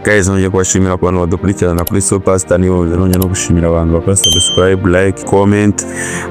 Guys, nongeye kubashimira ku bantu badukurikirana kuri Superstar News, nongeye no gushimira abantu bakora subscribe, like, comment,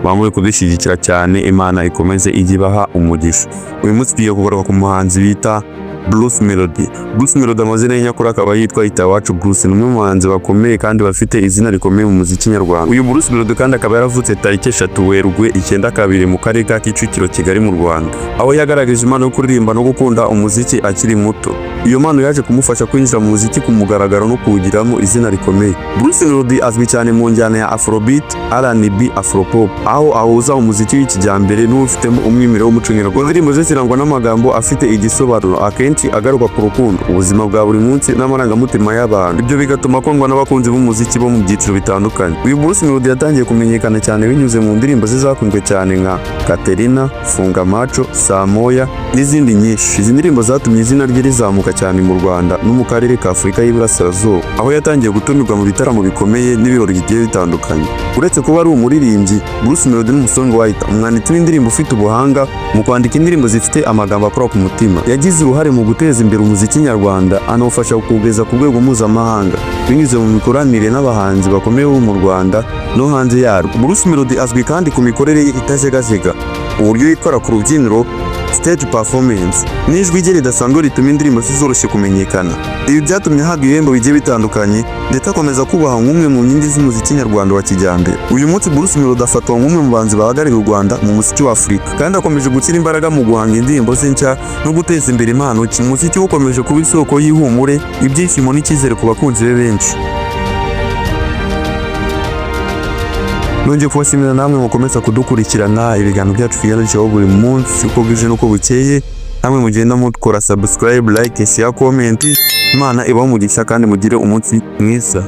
bamwe kudushyigikira cyane. Imana ikomeze igibaha umugisha. Uyu munsi tugiye kugaruka ku muhanzi bita Bruce Melody. Bruce Melody amazina y'inyakuri akaba yitwa Itahiwacu Bruce, ni umwe mu bahanzi bakomeye kandi bafite izina rikomeye mu muziki nyarwanda. Uyu Bruce Melody kandi akaba yaravutse tariki 3 Werurwe 92 mu karere ka Kicukiro, Kigali mu Rwanda, aho yagaragaje impano yo kuririmba no gukunda umuziki akiri muto. Iyo mpano yaje kumufasha kwinjira mu muziki ku mugaragaro no kuwugiramo izina rikomeye. Bruce Melody azwi cyane mu njyana ya Afrobeat, R&B, Afro-pop, aho ahuza umuziki w'ikijyambere n'ufitemo umwimerere w'umuco nyarwanda. Indirimbo ze zirangwa n'amagambo afite igisobanuro, akenshi agaruka ku rukundo, ubuzima bwa buri munsi n'amarangamutima y'abantu. Ibyo bigatuma akundwa n'abakunzi b'umuziki bo mu byiciro bitandukanye. Uyu Bruce Melody yatangiye kumenyekana cyane binyuze mu ndirimbo ze zakunzwe cyane nka Katerina, Funga Macho, Saa Moya n'izindi nyinshi. Izi ndirimbo zatumye izina rye rizamuka cyane mu Rwanda no mu karere ka Afurika y'Iburasirazuba, aho yatangiye gutumirwa mu bitaramo bikomeye n'ibirori bigiye bitandukanye. Uretse kuba ari umuririmbyi, Bruce Melody ni umusongwriter, umwanditsi w'indirimbo ufite ubuhanga mu kwandika indirimbo zifite amagambo akora ku mutima. Yagize uruhare mu guteza imbere umuziki nyarwanda, anawufasha kugeza ku rwego mpuzamahanga binyuze mu mikoranire n'abahanzi bakomeye bo mu Rwanda no hanze yarwo. Bruce Melody azwi kandi ku mikorere ye itajegajega, uburyo yitwara ku rubyiniro, stage performance n'ijwi rye ridasanzwe rituma indirimbo zoroshye kumenyekana. Ibi byatumye ahabwa ibihembo bigiye bitandukanye ndetse akomeza kubaha nk'umwe mu nkingi z'umuziki nyarwanda wa kijyambere. Uyu munsi Bruce Melody afatwa nk'umwe mu bahanzi bahagarariye u Rwanda mu muziki wa Afurika, kandi akomeje gushyira imbaraga mu guhanga indirimbo ze nshya no guteza imbere impano. Umuziki ukomeje kuba isoko y'ihumure, ibyishimo n'icyizere ku bakunzi be benshi. Nongeye kubashimira namwe mukomeza kudukurikirana ibiganiro byacu tugejejeho buri munsi uko bwije n'uko bukeye. Namwe mugenda mukora subscribe, like, share, comment. Imana ibahe umugisha kandi mugire umunsi mwiza.